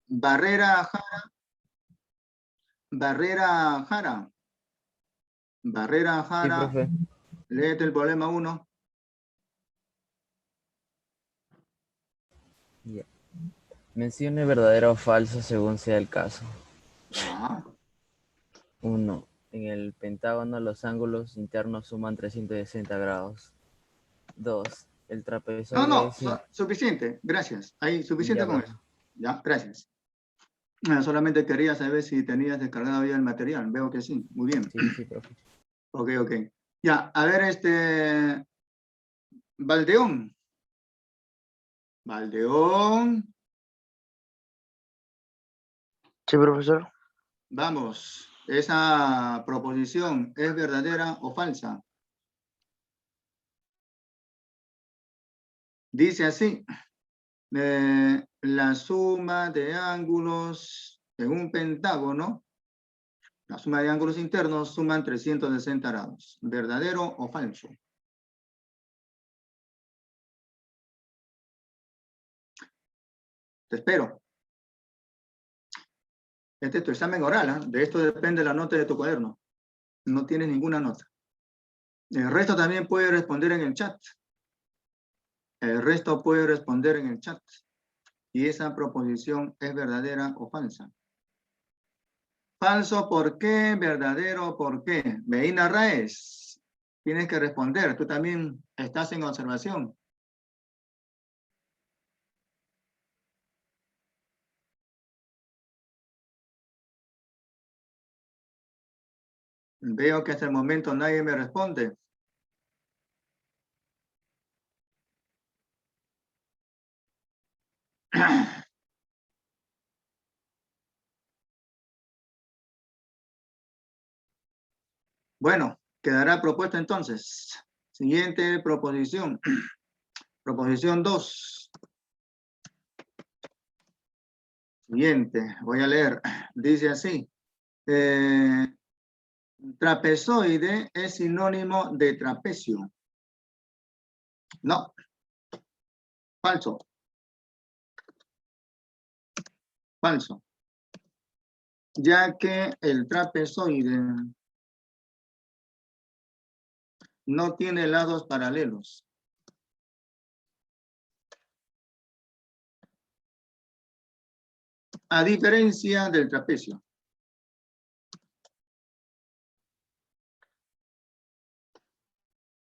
Barrera Jara. Barrera Sí, Jara. profe. Léete el problema 1. Ya. Mencione verdadero o falso según sea el caso. Ya. 1. En el pentágono los ángulos internos suman 360 grados. 2. El trapezoide No, es... suficiente. Gracias. Ahí, suficiente Ya, con profe. eso. Ya, gracias. Solamente quería saber si tenías descargado ya el material. Veo que sí. Muy bien. Sí, sí, profe. Ok. Ya, a ver, Valdeón. Valdeón. Sí, profesor. Vamos. ¿Esa proposición es verdadera o falsa? Dice así. La suma de ángulos en un pentágono, la suma de ángulos internos suman 360 grados. ¿Verdadero o falso? Te espero. Este es tu examen oral, ¿eh? De esto depende la nota de tu cuaderno. No tienes ninguna nota. El resto también puede responder en el chat. El resto puede responder en el chat. Y esa proposición es verdadera o falsa. Falso, ¿por qué? Verdadero, ¿por qué? Medina Raez, tienes que responder. Tú también estás en observación. Veo que hasta el momento nadie me responde. Bueno, quedará propuesta entonces. Siguiente proposición. Proposición 2. Siguiente, voy a leer. Dice así. Trapezoide es sinónimo de trapecio. No. Falso. Falso. Ya que el trapezoide no tiene lados paralelos. A diferencia del trapecio.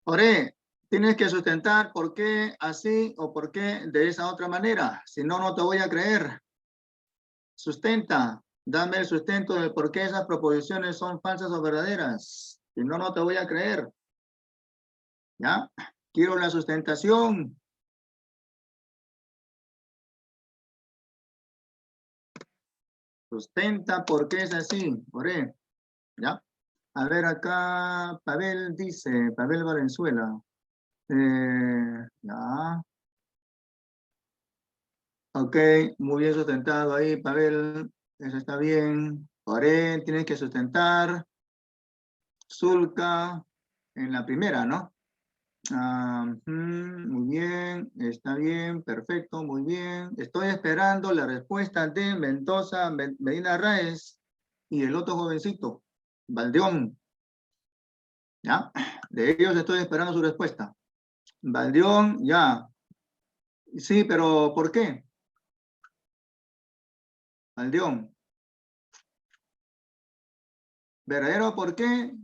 Ore, tienes que sustentar por qué así o por qué de esa otra manera. Si no, no te voy a creer. Sustenta. Dame el sustento de por qué esas proposiciones son falsas o verdaderas. Si no, no te voy a creer. ¿Ya? Quiero la sustentación. Sustenta por qué es así. Ore. ¿Ya? A ver acá, Pavel dice, Pavel Valenzuela. Ya. Ok, muy bien sustentado ahí, Pavel. Eso está bien. Ore, tienes que sustentar. Zulka, en la primera, ¿no? Muy bien, está bien, perfecto, muy bien. Estoy esperando la respuesta de Mendoza, Medina Raez y el otro jovencito, Valdeón. ¿Ya? De ellos estoy esperando su respuesta. Valdeón, ya. Sí, pero ¿por qué? Valdeón. ¿Verdadero por qué?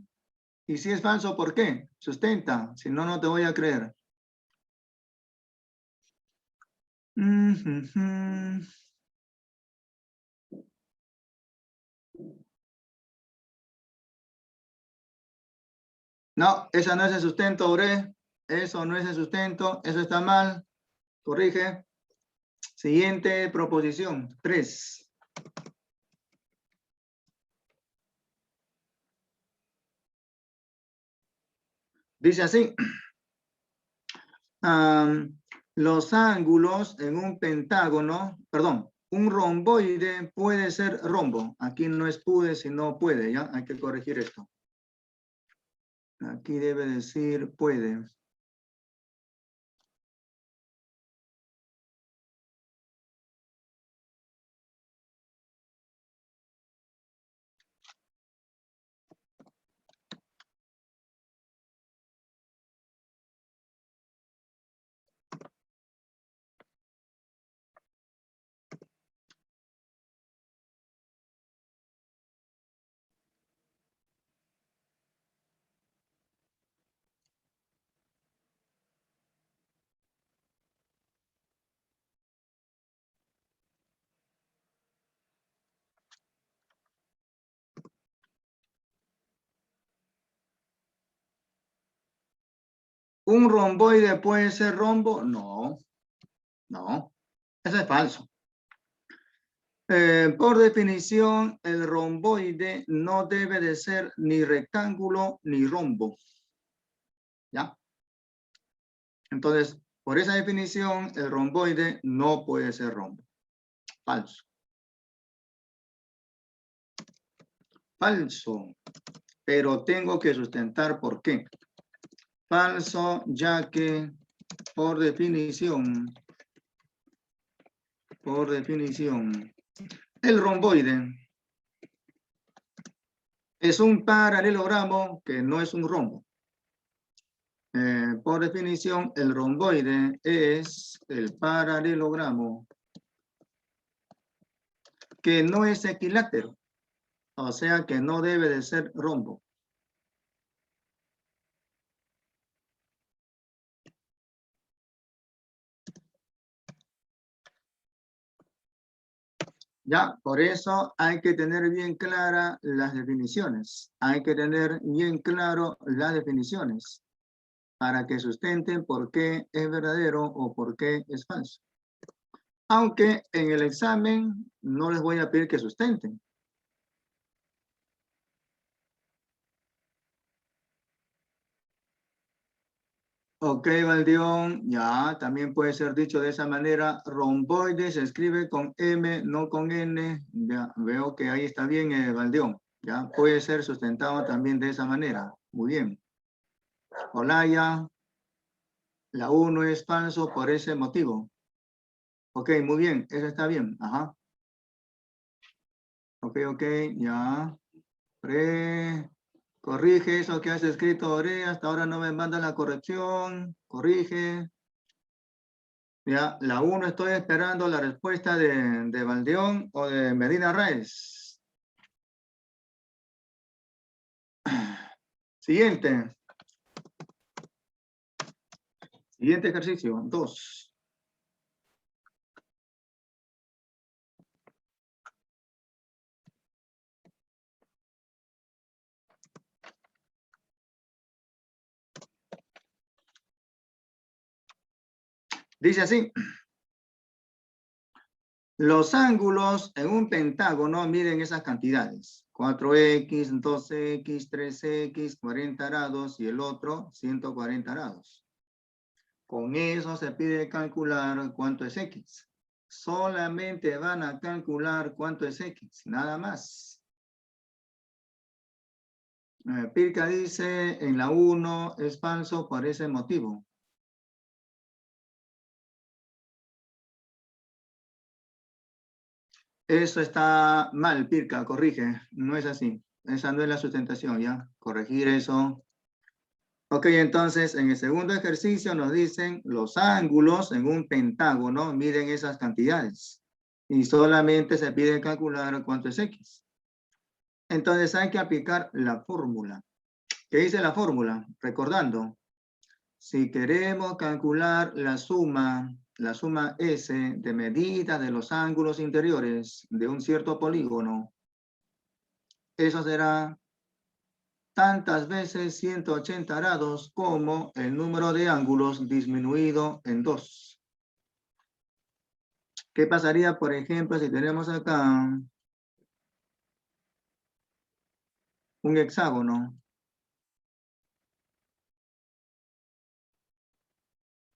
Y si es falso, ¿por qué? Sustenta, si no, no te voy a creer. No, esa no es el sustento, Ore. Eso no es el sustento, eso está mal. Corrige. Siguiente proposición, 3. Dice así. Los ángulos en un pentágono, perdón, un romboide puede ser rombo. Aquí no es pude, sino puede, ¿ya? Hay que corregir esto. Aquí debe decir puede. ¿Un romboide puede ser rombo? No, no, eso es falso. Por definición, el romboide no debe de ser ni rectángulo ni rombo. ¿Ya? Entonces, por esa definición, el romboide no puede ser rombo. Falso. Falso. Pero tengo que sustentar por qué. Falso, ya que por definición, el romboide es un paralelogramo que no es un rombo. Por definición, el romboide es el paralelogramo que no es equilátero, o sea que no debe de ser rombo. Ya, por eso hay que tener bien claras las definiciones. Hay que tener bien claro las definiciones para que sustenten por qué es verdadero o por qué es falso. Aunque en el examen no les voy a pedir que sustenten. Ok, Valdión, ya, también puede ser dicho de esa manera. Romboide se escribe con M, no con N. Ya, veo que ahí está bien, Valdión. Ya, puede ser sustentado también de esa manera. Muy bien. Olaya, la 1 es falso por ese motivo. Ok, muy bien, eso está bien. Ajá. Ok, ya. Corrige eso que has escrito, Ore. Hasta ahora no me manda la corrección. Corrige. Ya, la 1 estoy esperando la respuesta de Valdeón o de Medina Raez. Siguiente. Siguiente ejercicio, 2. Dice así. Los ángulos en un pentágono, miren esas cantidades. 4x, 2x, 3x, 40 grados y el otro 140 grados. Con eso se pide calcular cuánto es x. Solamente van a calcular cuánto es x, nada más. Pirca dice en la 1 es falso por ese motivo. Eso está mal, Pirca, corrige. No es así. Esa no es la sustentación, ¿ya? Corregir eso. Ok, entonces en el segundo ejercicio nos dicen los ángulos en un pentágono, miren esas cantidades. Y solamente se pide calcular cuánto es x. Entonces hay que aplicar la fórmula. ¿Qué dice la fórmula? Recordando, si queremos calcular la suma S de medidas de los ángulos interiores de un cierto polígono, eso será tantas veces 180 grados como el número de ángulos disminuido en 2. ¿Qué pasaría, por ejemplo, si tenemos acá un hexágono?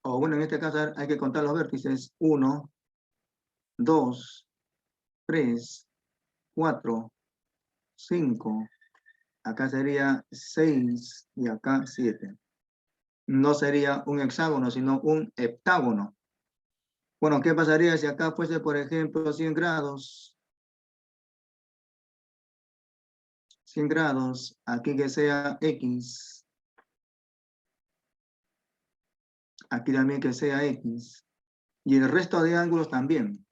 O bueno, en este caso hay que contar los vértices. 1, 2, 3, 4, 5. Acá sería 6 y acá 7. No sería un hexágono, sino un heptágono. Bueno, ¿qué pasaría si acá fuese, por ejemplo, 100 grados? 100 grados, aquí que sea X. Aquí también que sea X. Y el resto de ángulos también.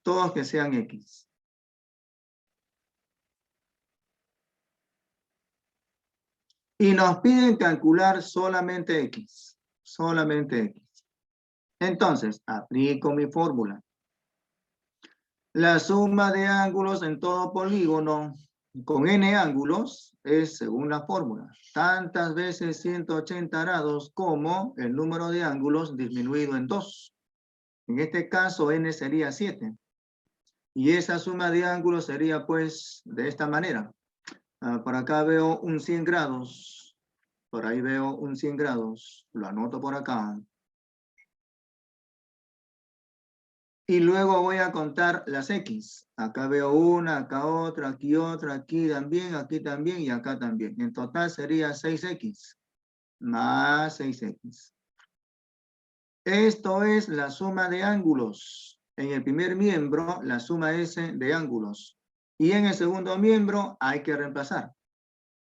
Todos que sean X. Y nos piden calcular solamente X. Solamente X. Entonces, aplico mi fórmula. La suma de ángulos en todo polígono con n ángulos es según la fórmula. Tantas veces 180 grados como el número de ángulos disminuido en 2. En este caso, n sería 7. Y esa suma de ángulos sería, pues, de esta manera. Por acá veo un 100 grados. Por ahí veo un 100 grados. Lo anoto por acá. Y luego voy a contar las X. Acá veo una, acá otra, aquí aquí también y acá también. En total sería 6X más 6X. Esto es la suma de ángulos. En el primer miembro, la suma es de ángulos. Y en el segundo miembro hay que reemplazar.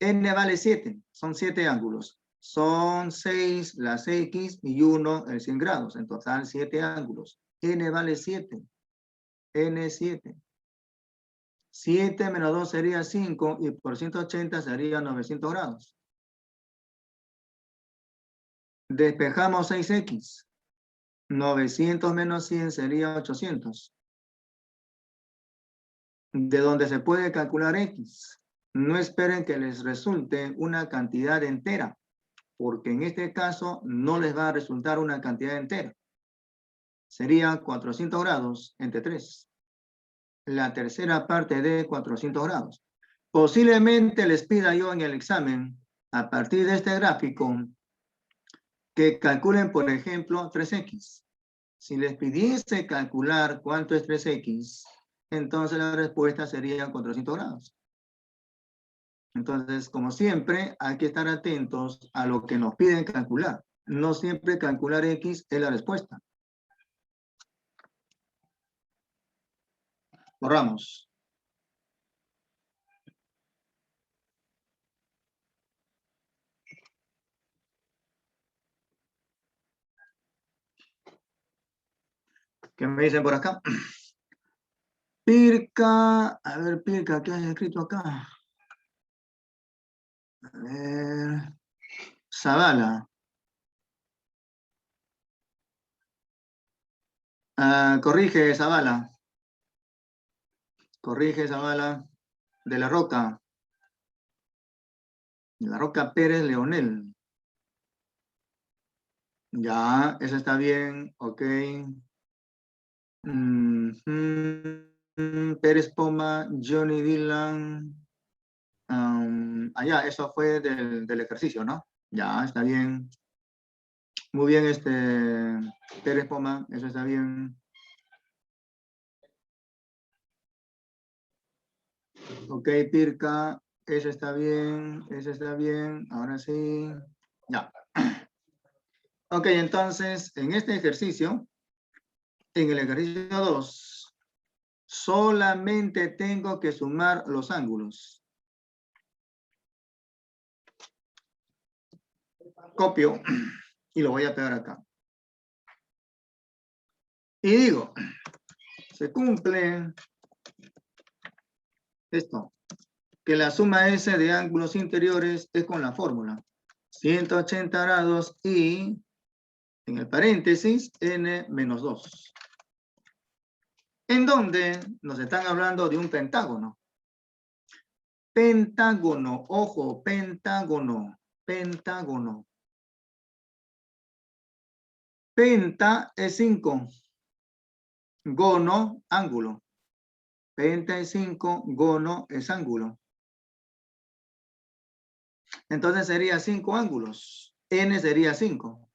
N vale 7, son 7 ángulos. Son 6 las X y 1 el 100 grados. En total 7 ángulos. N vale 7. N 7. 7 menos 2 sería 5 y por 180 sería 900 grados. Despejamos 6X. 900 menos 100 sería 800. De donde se puede calcular X. No esperen que les resulte una cantidad entera, porque en este caso no les va a resultar una cantidad entera. Sería 400 grados entre 3. La tercera parte de 400 grados. Posiblemente les pida yo en el examen, a partir de este gráfico, que calculen, por ejemplo, 3X. Si les pidiese calcular cuánto es 3X, entonces la respuesta sería 400 grados. Entonces, como siempre, hay que estar atentos a lo que nos piden calcular. No siempre calcular X es la respuesta. Borramos. ¿Qué me dicen por acá? Pirca, a ver, Pirca, ¿qué has escrito acá? A ver, Zavala. Corrige, Zavala. Corrige, Zavala. De la Roca. De la Roca Pérez Leonel. Ya, eso está bien, ok. Pérez Poma, Johnny Dylan. Ya, eso fue del ejercicio, ¿no? Ya, está bien. Muy bien, Pérez Poma, eso está bien. Ok, Pirca, eso está bien, eso está bien. Ahora sí. Ya. Ok, entonces, en este ejercicio, en el ejercicio 2, solamente tengo que sumar los ángulos. Copio y lo voy a pegar acá. Y digo, se cumple esto, que la suma S de ángulos interiores es con la fórmula 180 grados y, en el paréntesis, n menos 2. En donde nos están hablando de un pentágono. Pentágono, ojo, pentágono, pentágono. Penta es 5. Gono, ángulo. Penta es 5, gono es ángulo. Entonces sería 5 ángulos. N sería 5.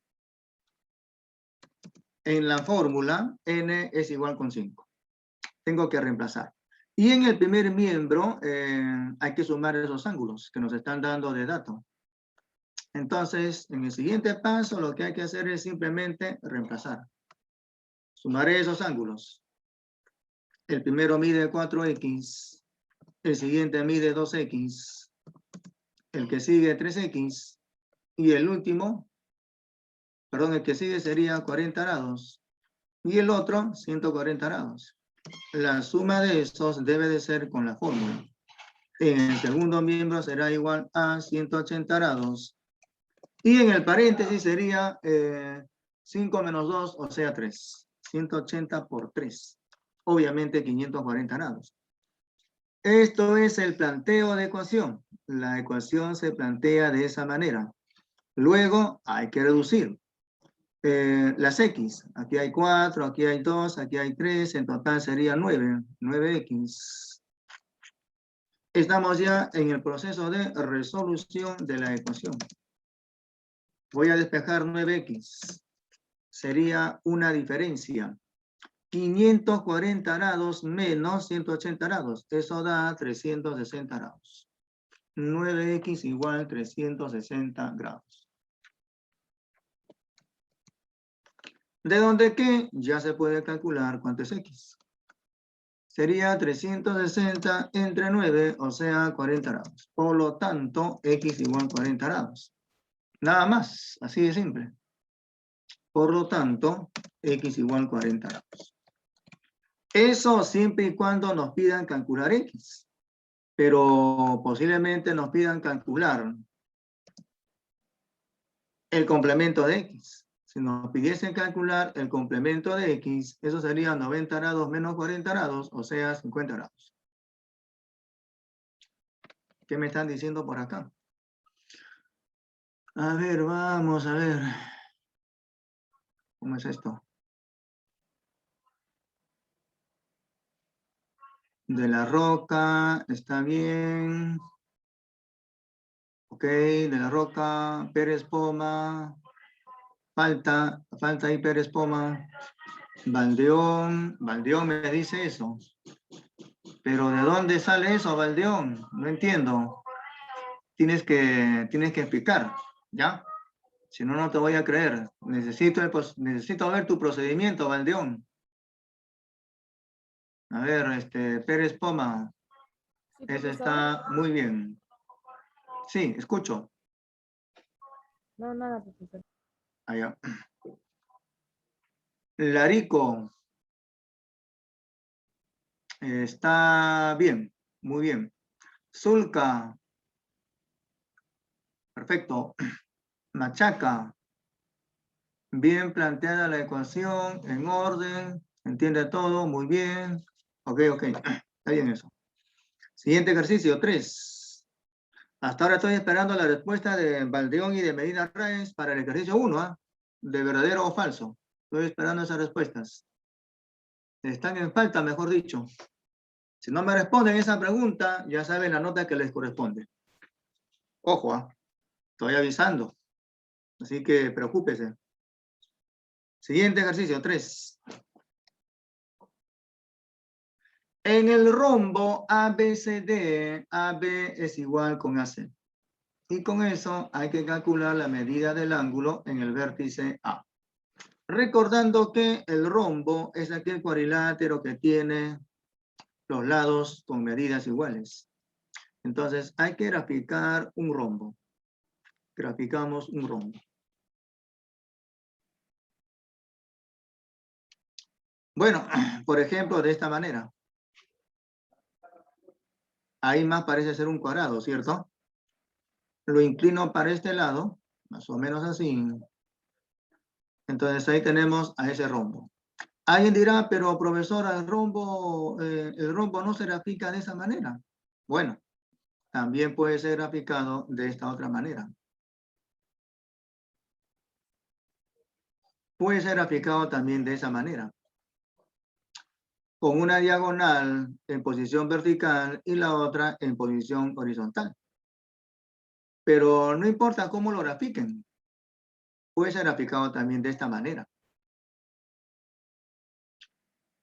En la fórmula, n es igual con 5. Tengo que reemplazar. Y en el primer miembro hay que sumar esos ángulos que nos están dando de dato. Entonces, en el siguiente paso, lo que hay que hacer es simplemente reemplazar. Sumaré esos ángulos. El primero mide 4X. El siguiente mide 2X. El que sigue 3X. Y el último, perdón, el que sigue sería 40 grados. Y el otro, 140 grados. La suma de estos debe de ser con la fórmula. En el segundo miembro será igual a 180 grados. Y en el paréntesis sería 5 menos 2, o sea 3. 180 por 3. Obviamente 540 grados. Esto es el planteo de ecuación. La ecuación se plantea de esa manera. Luego hay que reducir. Las X, aquí hay 4, aquí hay 2, aquí hay 3, en total sería 9, 9X. Estamos ya en el proceso de resolución de la ecuación. Voy a despejar 9X. Sería una diferencia. 540 grados menos 180 grados. Eso da 360 grados. 9X igual 360 grados. De donde que ya se puede calcular cuánto es X. Sería 360 entre 9, o sea, 40 grados. Por lo tanto, X igual 40 grados. Nada más, así de simple. Por lo tanto, X igual 40 grados. Eso siempre y cuando nos pidan calcular X. Pero posiblemente nos pidan calcular el complemento de X. Si nos pidiesen calcular el complemento de X, eso sería 90 grados menos 40 grados, o sea, 50 grados. ¿Qué me están diciendo por acá? A ver, vamos a ver. ¿Cómo es esto? De la Roca, está bien. Ok, de la Roca, Pérez Poma. Falta ahí Pérez Poma. Valdeón me dice eso. Pero ¿de dónde sale eso, Valdeón? No entiendo. Tienes que explicar, ¿ya? Si no, no te voy a creer. Necesito ver tu procedimiento, Valdeón. A ver, Pérez Poma. Sí, Ese profesor. está muy bien. Sí, escucho. No, nada, profesor. Allá. Larico. Está bien, muy bien. Zulca. Perfecto. Machaca. Bien planteada la ecuación, en orden, entiende todo, muy bien. Ok, está bien eso. Siguiente ejercicio, 3. Hasta ahora estoy esperando la respuesta de Valdeón y de Medina Raes para el ejercicio 1, ¿ah? De verdadero o falso. Estoy esperando esas respuestas. Están en falta, mejor dicho. Si no me responden esa pregunta, ya saben la nota que les corresponde. Ojo, ¿ah? Estoy avisando. Así que preocúpese. Siguiente ejercicio, 3. En el rombo ABCD, AB es igual con AC. Y con eso hay que calcular la medida del ángulo en el vértice A. Recordando que el rombo es aquel cuadrilátero que tiene los lados con medidas iguales. Entonces hay que graficar un rombo. Graficamos un rombo. Bueno, por ejemplo, de esta manera. Ahí más parece ser un cuadrado, ¿cierto? Lo inclino para este lado, más o menos así. Entonces ahí tenemos a ese rombo. Alguien dirá, pero profesora, el rombo no se grafica de esa manera. Bueno, también puede ser graficado de esta otra manera. Puede ser graficado también de esa manera. Con una diagonal en posición vertical y la otra en posición horizontal. Pero no importa cómo lo grafiquen. Puede ser graficado también de esta manera.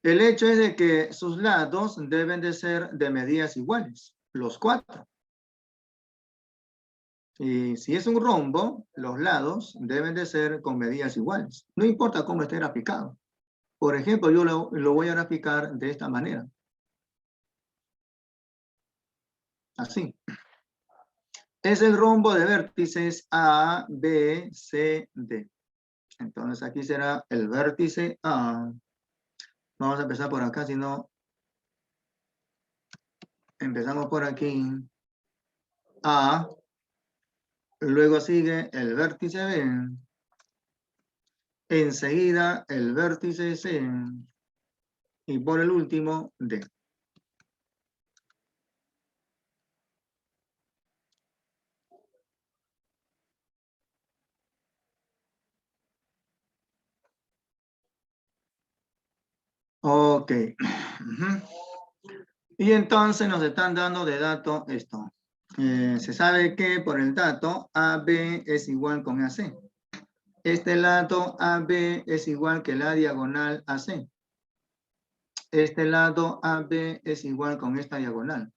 El hecho es de que sus lados deben de ser de medidas iguales, los 4. Y si es un rombo, los lados deben de ser con medidas iguales. No importa cómo esté graficado. Por ejemplo, yo lo voy a graficar de esta manera. Así. Es el rombo de vértices A, B, C, D. Entonces aquí será el vértice A. Vamos a empezar por acá, si no, empezamos por aquí. A. Luego sigue el vértice B. Enseguida el vértice C. Y por el último, D. Ok. Ujú. Y entonces nos están dando de dato esto. Se sabe que por el dato AB es igual con AC. Este lado AB es igual que la diagonal AC. Este lado AB es igual con esta diagonal.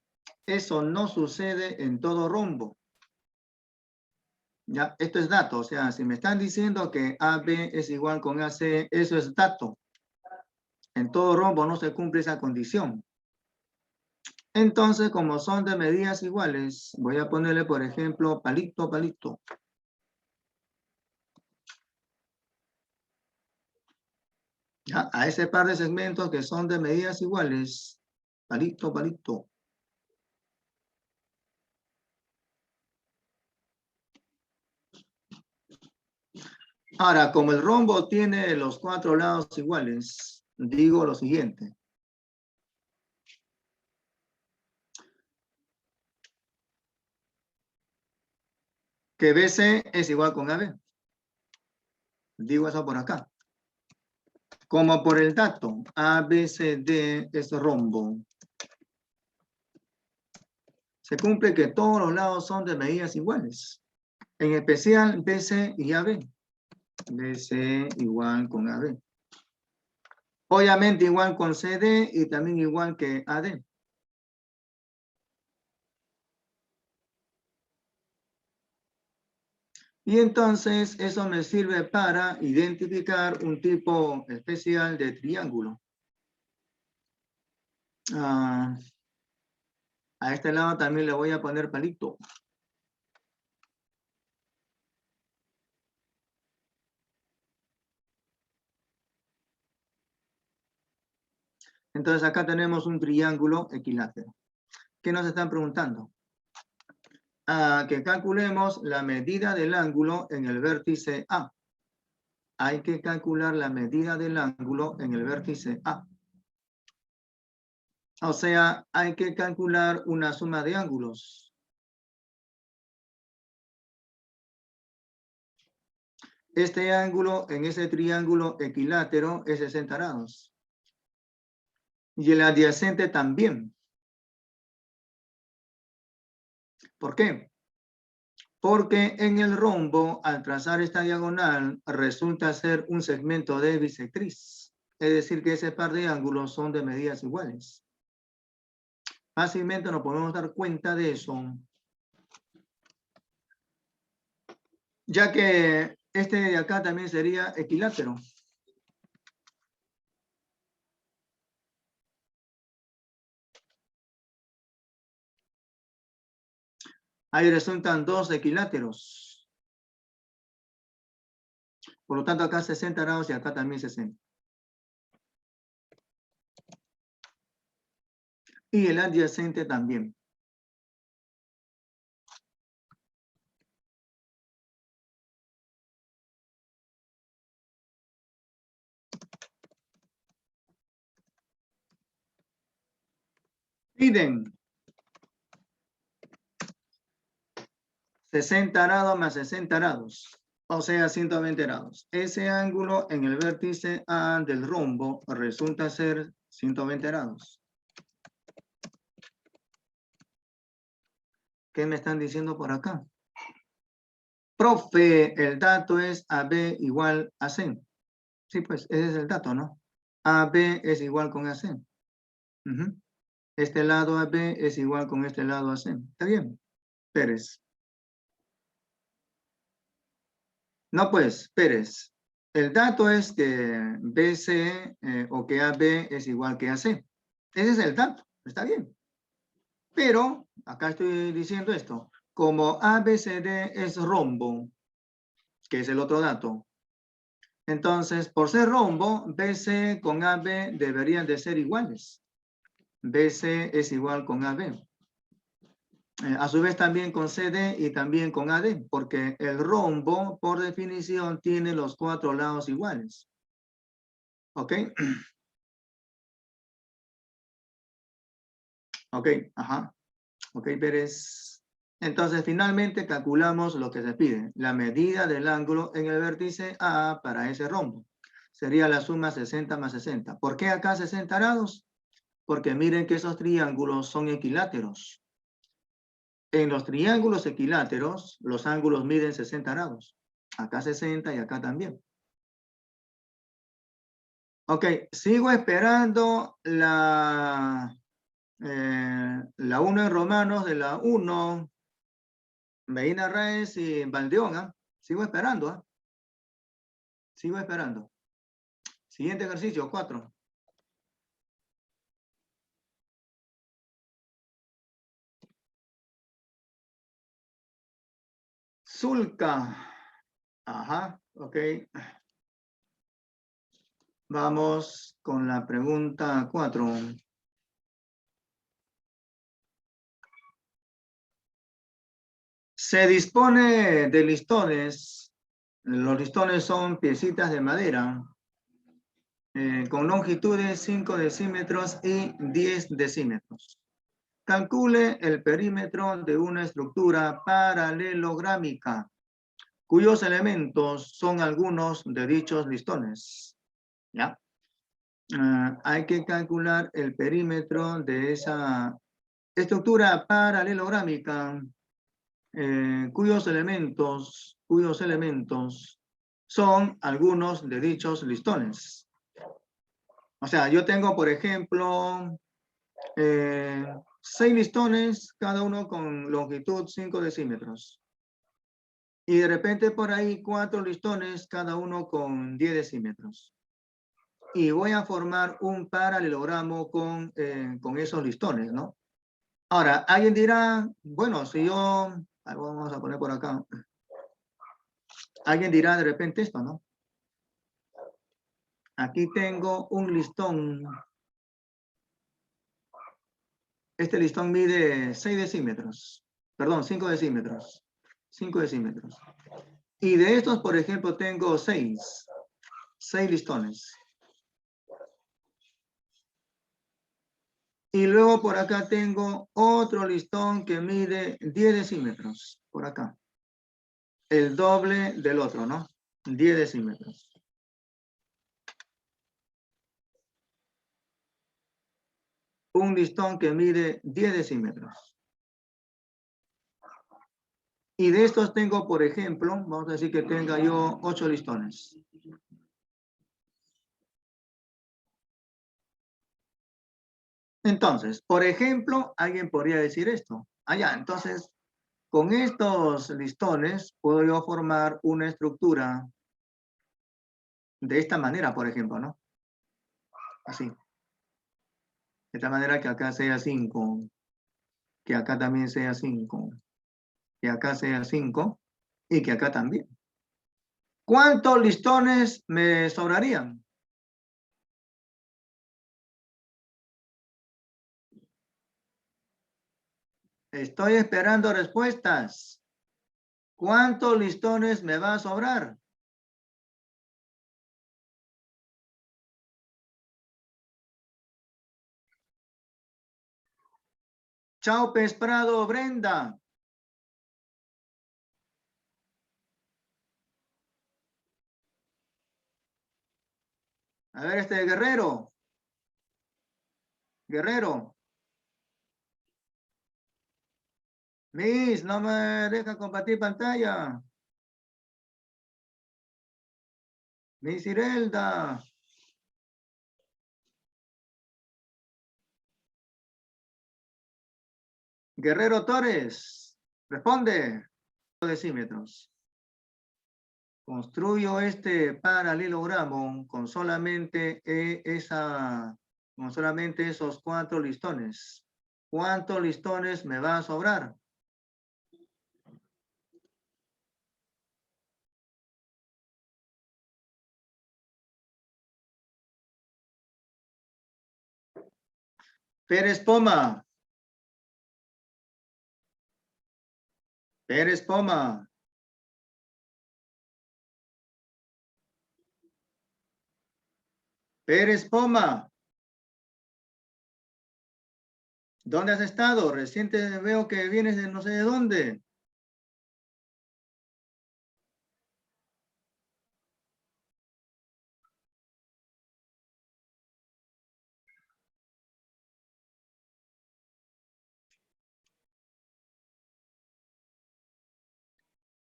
Eso no sucede en todo rombo. Ya, esto es dato. O sea, si me están diciendo que AB es igual con AC, eso es dato. En todo rombo no se cumple esa condición. Entonces, como son de medidas iguales, voy a ponerle, por ejemplo, palito, palito. Ya, a ese par de segmentos que son de medidas iguales, palito, palito. Ahora, como el rombo tiene los 4 lados iguales, digo lo siguiente. Que BC es igual con AB. Digo eso por acá. Como por el dato, ABCD es rombo. Se cumple que todos los lados son de medidas iguales. En especial BC y AB. BC igual con AB. Obviamente igual con CD y también igual que AD. Y entonces eso me sirve para identificar un tipo especial de triángulo. A este lado también le voy a poner palito. Entonces acá tenemos un triángulo equilátero. ¿Qué nos están preguntando? Que calculemos la medida del ángulo en el vértice A. Hay que calcular la medida del ángulo en el vértice A. O sea, hay que calcular una suma de ángulos. Este ángulo en ese triángulo equilátero es 60 grados. Y el adyacente también. ¿Por qué? Porque en el rombo, al trazar esta diagonal, resulta ser un segmento de bisectriz. Es decir, que ese par de ángulos son de medidas iguales. Fácilmente nos podemos dar cuenta de eso, ya que este de acá también sería equilátero. Ahí resultan dos equiláteros. Por lo tanto, acá 60 grados y acá también 60. Y el adyacente también. Piden 60 grados más 60 grados. O sea, 120 grados. Ese ángulo en el vértice A del rombo resulta ser 120 grados. ¿Qué me están diciendo por acá? Profe, el dato es AB igual a C. Sí, pues ese es el dato, ¿no? AB es igual con AC. Este lado AB es igual con este lado AC. ¿Está bien? Pérez. No, pues, Pérez. El dato es que BC o que AB es igual que AC. Ese es el dato. Está bien. Pero, acá estoy diciendo esto. Como ABCD es rombo, que es el otro dato. Entonces, por ser rombo, BC con AB deberían de ser iguales. BC es igual con AB. A su vez también con CD y también con AD, porque el rombo, por definición, tiene los 4 lados iguales. ¿Ok? Ok, ajá. Ok, Pérez. Entonces, finalmente calculamos lo que se pide. La medida del ángulo en el vértice A para ese rombo. sería la suma 60 más 60. ¿Por qué acá 60 grados? Porque miren que esos triángulos son equiláteros. En los triángulos equiláteros, los ángulos miden 60 grados. Acá 60 y acá también. Ok, sigo esperando la 1 en Romanos de la 1, Medina Raes y Valdeón. ¿Ah? Sigo esperando. ¿Ah? Sigo esperando. Siguiente ejercicio, 4. Zulca. Ajá, ok. Vamos con la pregunta 4. Se dispone de listones. Los listones son piecitas de madera con longitudes 5 decímetros y 10 decímetros. Calcule el perímetro de una estructura paralelográmica cuyos elementos son algunos de dichos listones. ¿Ya? Hay que calcular el perímetro de esa estructura paralelográmica cuyos elementos son algunos de dichos listones. O sea, yo tengo, por ejemplo, 6 listones, cada uno con longitud 5 decímetros. Y de repente por ahí 4 listones, cada uno con 10 decímetros. Y voy a formar un paralelogramo con esos listones, ¿no? Ahora, alguien dirá, bueno, si yo, vamos a poner por acá, alguien dirá de repente esto, ¿no? Aquí tengo un listón. Este listón mide 6 decímetros, perdón, 5 decímetros, 5 decímetros. Y de estos, por ejemplo, tengo 6 listones. Y luego por acá tengo otro listón que mide 10 decímetros, por acá. El doble del otro, ¿no? 10 decímetros. Un listón que mide 10 decímetros. Y de estos tengo, por ejemplo, vamos a decir que tenga yo 8 listones. Entonces, por ejemplo, alguien podría decir esto. Allá, entonces, con estos listones puedo yo formar una estructura de esta manera, por ejemplo, ¿no? Así. De esta manera que acá sea 5, que acá también sea 5, que acá sea 5 y que acá también. ¿Cuántos listones me sobrarían? Estoy esperando respuestas. ¿Cuántos listones me va a sobrar? Chao, Pez Prado, Brenda. A ver, este Guerrero. Guerrero. Miss, no me deja compartir pantalla. Miss Irelda. Guerrero Torres. Responde. Decímetros. Construyo este paralelogramo con solamente esos 4 listones. ¿Cuántos listones me va a sobrar? Pérez Poma. Pérez Poma. Pérez Poma. ¿Dónde has estado? Recién te veo que vienes de no sé de dónde.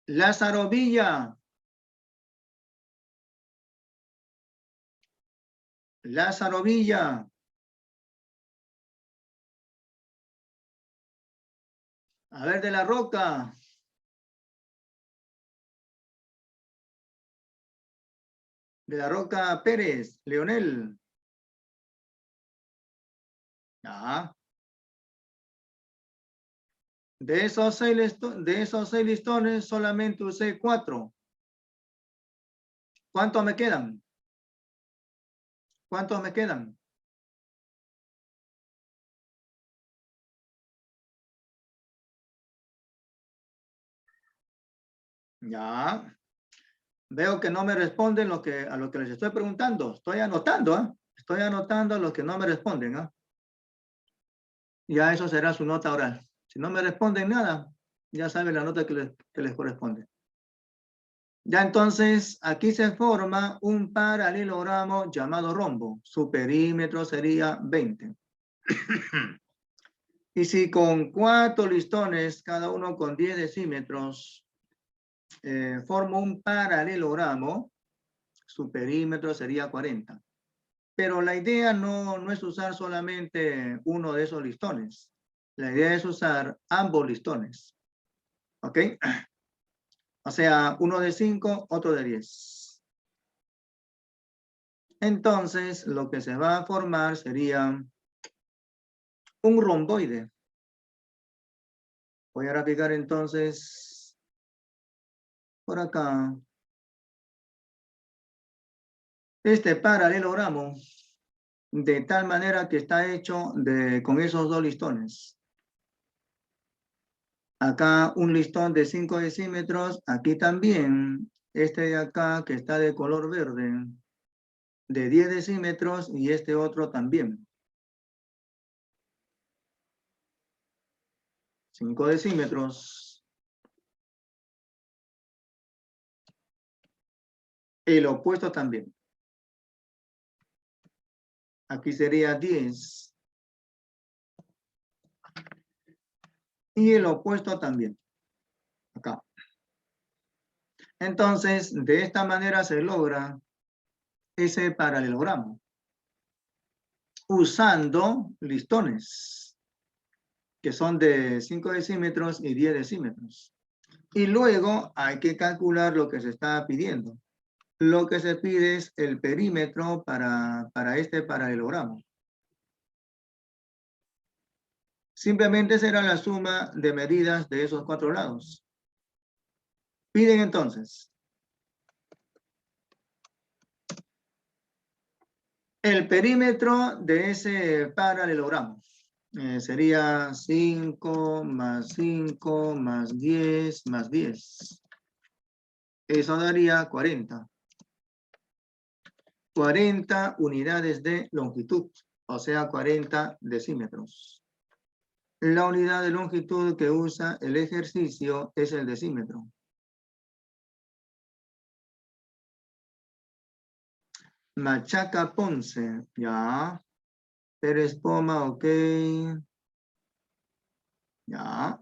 Lázaro Villa. Lázaro Villa. A ver, de la Roca. De la Roca Pérez. Leonel. Ya. De esos seis listones solamente usé 4. ¿Cuántos me quedan? ¿Cuántos me quedan? Ya. Veo que no me responden a lo que les estoy preguntando. Estoy anotando, ¿eh? Estoy anotando a los que no me responden, ¿eh? Ya eso será su nota oral. Si no me responden nada, ya saben la nota que les corresponde. Ya entonces, aquí se forma un paralelogramo llamado rombo. Su perímetro sería 20. Y si con 4 listones, cada uno con 10 decímetros, formo un paralelogramo, su perímetro sería 40. Pero la idea no es usar solamente uno de esos listones. La idea es usar ambos listones. ¿Ok? O sea, uno de 5, otro de 10. Entonces, lo que se va a formar sería un romboide. Voy a graficar entonces por acá este paralelogramo de tal manera que está hecho con esos 2 listones. Acá un listón de 5 decímetros, aquí también este de acá que está de color verde de 10 decímetros y este otro también. 5 decímetros. El opuesto también. Aquí sería 10. Y el opuesto también. Acá. Entonces, de esta manera se logra ese paralelogramo. Usando listones. Que son de 5 decímetros y 10 decímetros. Y luego hay que calcular lo que se está pidiendo. Lo que se pide es el perímetro para este paralelogramo. Simplemente será la suma de medidas de esos 4 lados. Piden entonces el perímetro de ese paralelogramo. Sería 5 más 5 más 10 más 10. Eso daría 40. 40 unidades de longitud, o sea, 40 decímetros. La unidad de longitud que usa el ejercicio es el decímetro. Machaca Ponce, ya. Pérez Poma, ok. Ya.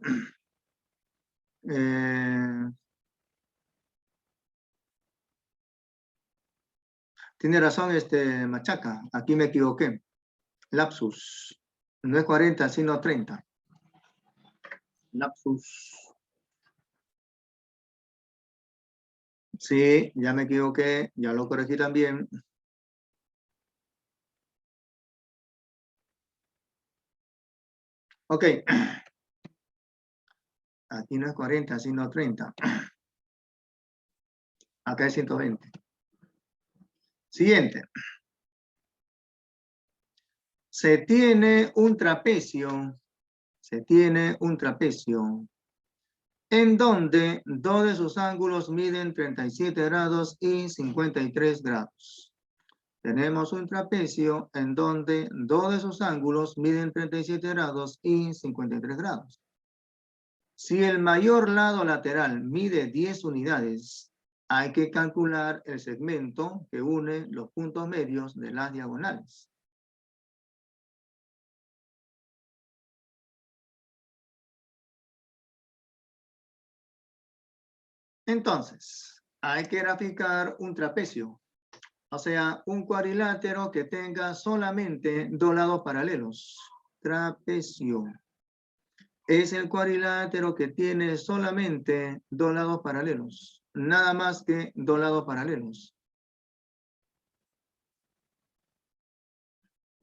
Tiene razón Machaca, aquí me equivoqué. Lapsus. No es 40, sino 30. Lapsus. Sí, ya me equivoqué, ya lo corregí también. Ok. Aquí no es 40, sino 30. Acá es 120. Siguiente. Se tiene un trapecio en donde 2 de sus ángulos miden 37 grados y 53 grados. Tenemos un trapecio en donde 2 de sus ángulos miden 37 grados y 53 grados. Si el mayor lado lateral mide 10 unidades, hay que calcular el segmento que une los puntos medios de las diagonales. Entonces, hay que graficar un trapecio. O sea, un cuadrilátero que tenga solamente dos lados paralelos. Trapecio. Es el cuadrilátero que tiene solamente dos lados paralelos. Nada más que dos lados paralelos.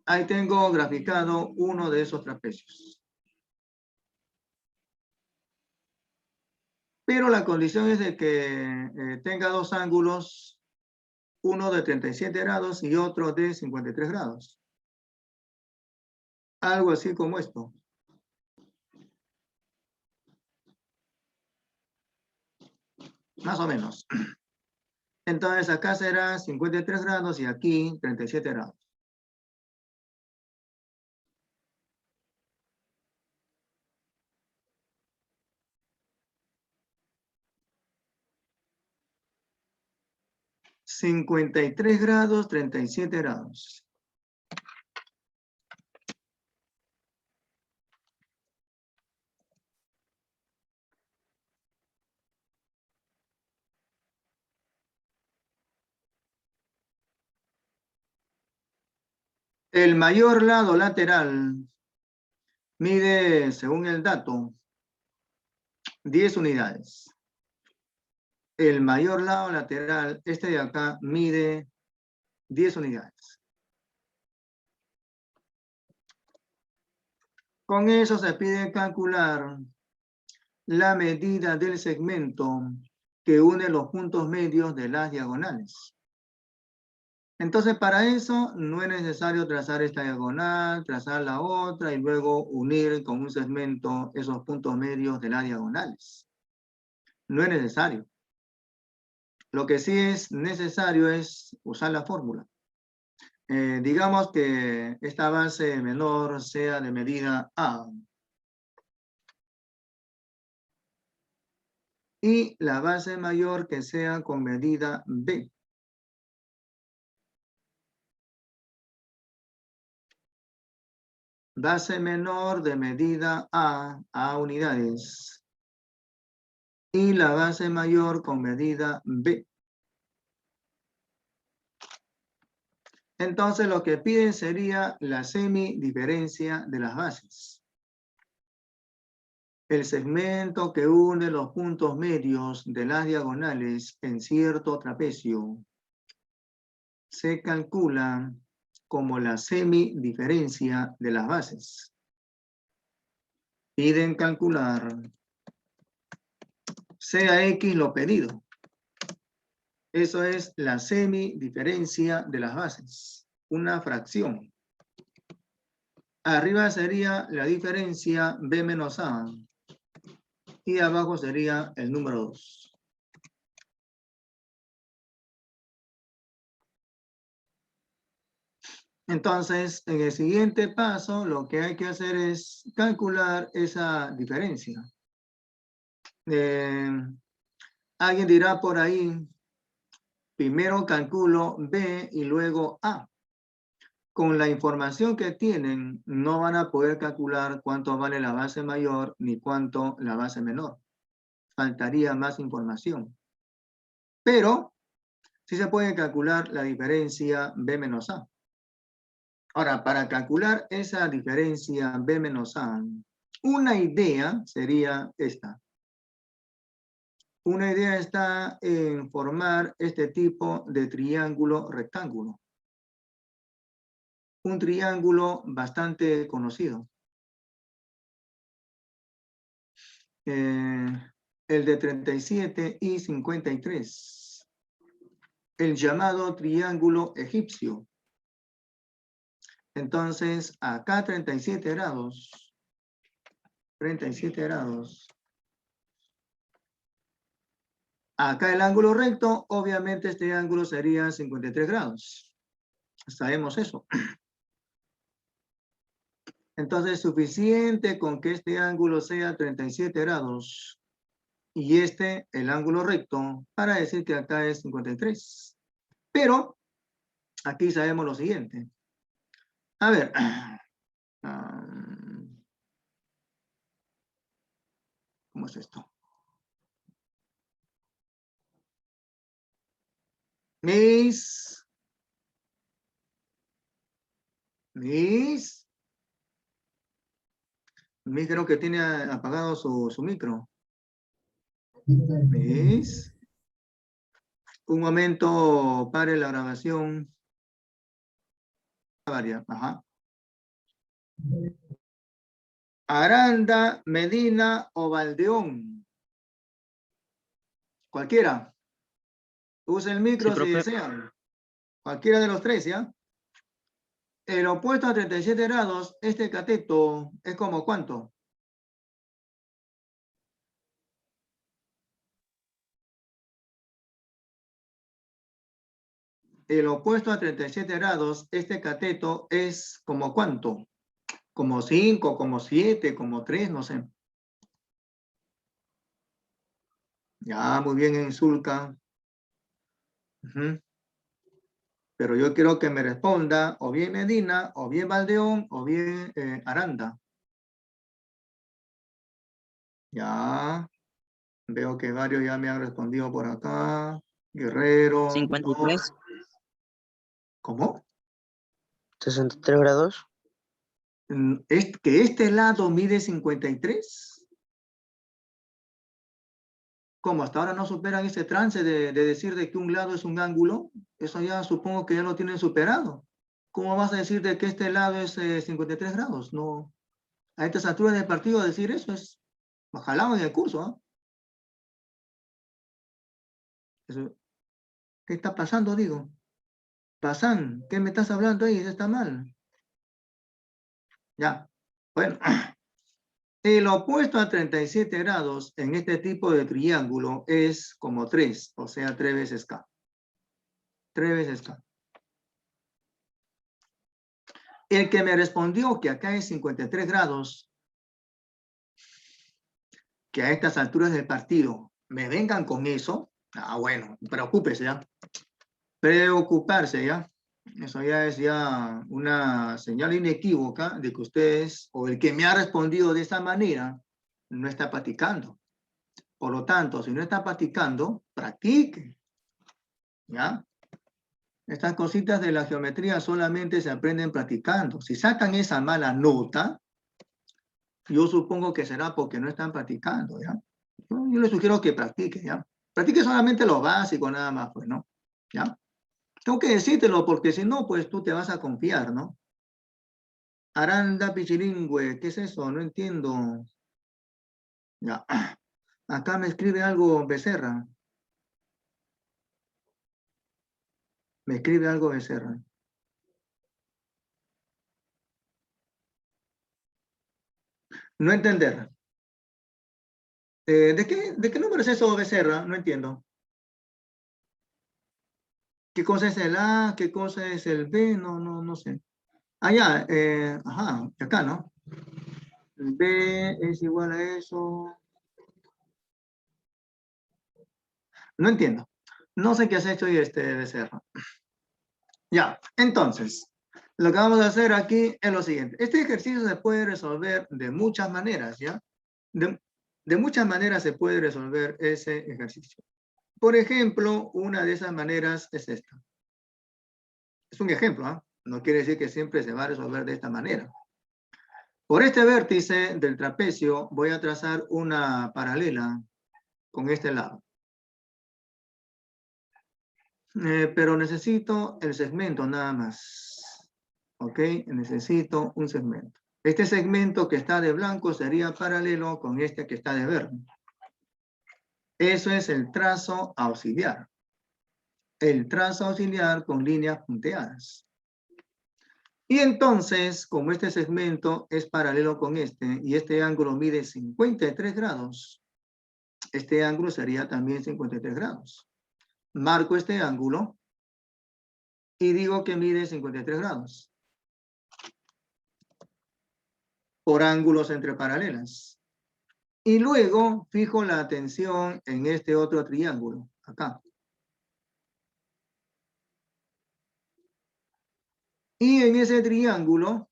Ahí tengo graficado uno de esos trapecios. Pero la condición es de que tenga dos ángulos, uno de 37 grados y otro de 53 grados. Algo así como esto. Más o menos. Entonces acá será 53 grados y aquí 37 grados. (53 grados, 37 grados). El mayor lado lateral mide, según el dato, 10 unidades. El mayor lado lateral, este de acá, mide 10 unidades. Con eso se pide calcular la medida del segmento que une los puntos medios de las diagonales. Entonces, para eso no es necesario trazar esta diagonal, trazar la otra y luego unir con un segmento esos puntos medios de las diagonales. No es necesario. Lo que sí es necesario es usar la fórmula. Digamos que esta base menor sea de medida A. Y la base mayor que sea con medida B. Base menor de medida A unidades. Y la base mayor con medida B. Entonces lo que piden sería la semidiferencia de las bases. El segmento que une los puntos medios de las diagonales en cierto trapecio se calcula como la semidiferencia de las bases. Piden calcular, sea X lo pedido. Eso es la semidiferencia de las bases, una fracción. Arriba sería la diferencia B menos A. Y abajo sería el número 2. Entonces, en el siguiente paso, lo que hay que hacer es calcular esa diferencia. Alguien dirá por ahí, primero calculo B y luego A. Con la información que tienen, no van a poder calcular cuánto vale la base mayor ni cuánto la base menor. Faltaría más información. Pero sí se puede calcular la diferencia B menos A. Ahora, para calcular esa diferencia B menos A, una idea sería esta. Una idea está en formar este tipo de triángulo rectángulo. Un triángulo bastante conocido. El de 37 y 53. El llamado triángulo egipcio. Entonces, acá 37 grados. 37 grados. Acá el ángulo recto, obviamente este ángulo sería 53 grados. Sabemos eso. Entonces, suficiente con que este ángulo sea 37 grados y este, el ángulo recto, para decir que acá es 53. Pero, aquí sabemos lo siguiente. A ver. ¿Cómo es esto? Miss, creo que tiene apagado su micro. Miss, un momento, pare la grabación. Ajá. Aranda, Medina o Valdeón. Cualquiera. Use el micro Sí, si profe. desean. Cualquiera de los tres, ¿ya? El opuesto a 37 grados, este cateto, ¿es como cuánto? El opuesto a 37 grados, este cateto, ¿es como cuánto? Como 5, como 7, como 3, no sé. Ya, muy bien, Insulca. Pero yo quiero que me responda o bien Medina, o bien Valdeón, o bien Aranda. Ya, veo que varios ya me han respondido por acá. Guerrero. 53. No. ¿Cómo? 63 grados. ¿Es que este lado mide 53? ¿Cómo? ¿Hasta ahora no superan ese trance de decir de que un lado es un ángulo? Eso ya supongo que ya lo tienen superado. ¿Cómo vas a decir de que este lado es 53 grados? No. A estas alturas del partido decir eso es jalado en el curso, ¿ah? ¿Qué está pasando, digo? Pasan, ¿qué me estás hablando ahí? Eso está mal. Ya. Bueno. El opuesto a 37 grados en este tipo de triángulo es como 3, o sea, 3 veces K. 3 veces K. El que me respondió que acá es 53 grados, que a estas alturas del partido me vengan con eso, bueno, preocúpese ya. Preocuparse ya. Eso ya es ya una señal inequívoca de que ustedes, o el que me ha respondido de esta manera, no está practicando. Por lo tanto, si no está practicando, practique. ¿Ya? Estas cositas de la geometría solamente se aprenden practicando. Si sacan esa mala nota, yo supongo que será porque no están practicando, ¿ya? Yo les sugiero que practiquen, ¿ya? Practique solamente lo básico nada más, pues, ¿no? ¿Ya? Tengo que decírtelo porque si no, pues tú te vas a confiar, ¿no? Aranda pichilingüe, ¿qué es eso? No entiendo. Ya. Acá me escribe algo Becerra. Me escribe algo Becerra. No entender. ¿De qué número es eso, Becerra? No entiendo. ¿Qué cosa es el A? ¿Qué cosa es el B? No sé. Ah, ya, ajá, acá, ¿no? El B es igual a eso. No entiendo. No sé qué has hecho y Becerra. Ya, entonces, lo que vamos a hacer aquí es lo siguiente. Este ejercicio se puede resolver de muchas maneras, ¿ya? De muchas maneras se puede resolver ese ejercicio. Por ejemplo, una de esas maneras es esta. Es un ejemplo, ¿ah? No quiere decir que siempre se va a resolver de esta manera. Por este vértice del trapecio voy a trazar una paralela con este lado. Pero necesito el segmento nada más. ¿Ok? Necesito un segmento. Este segmento que está de blanco sería paralelo con este que está de verde. Eso es el trazo auxiliar. El trazo auxiliar con líneas punteadas. Y entonces, como este segmento es paralelo con este, y este ángulo mide 53 grados, este ángulo sería también 53 grados. Marco este ángulo y digo que mide 53 grados. Por ángulos entre paralelas. Y luego fijo la atención en este otro triángulo, acá. Y en ese triángulo,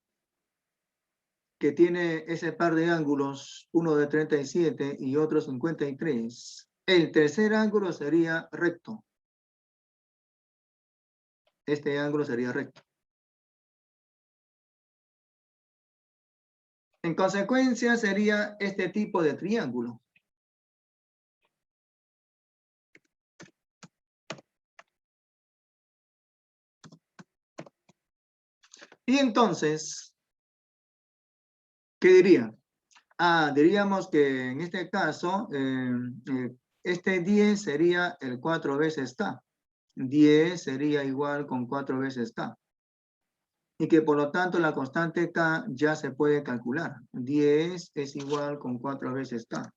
que tiene ese par de ángulos, uno de 37 y otro 53, el tercer ángulo sería recto. este ángulo sería recto. En consecuencia, sería este tipo de triángulo. Y entonces, ¿qué diría? Diríamos que en este caso, este 10 sería el 4 veces K. 10 sería igual con 4 veces K. Y que por lo tanto la constante K ya se puede calcular. 10 es igual con 4 veces K.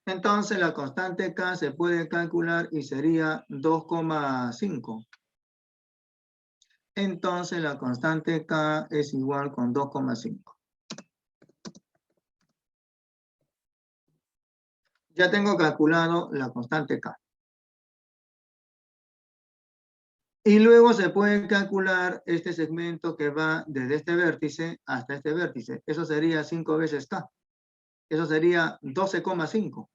Entonces la constante K se puede calcular y sería 2,5. Entonces la constante K es igual con 2,5. Ya tengo calculado la constante K. Y luego se puede calcular este segmento que va desde este vértice hasta este vértice. Eso sería 5 veces K. Eso sería 12,5.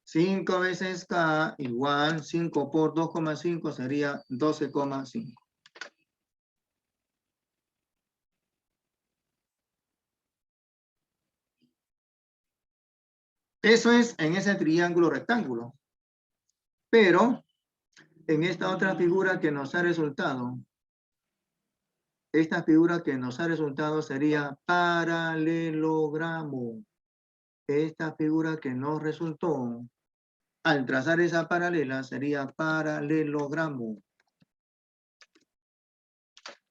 5 veces K igual 5 por 2,5 sería 12,5. Eso es en ese triángulo rectángulo. Pero en esta otra figura que nos ha resultado, esta figura que nos ha resultado sería paralelogramo. Esta figura que nos resultó, al trazar esa paralela, sería paralelogramo.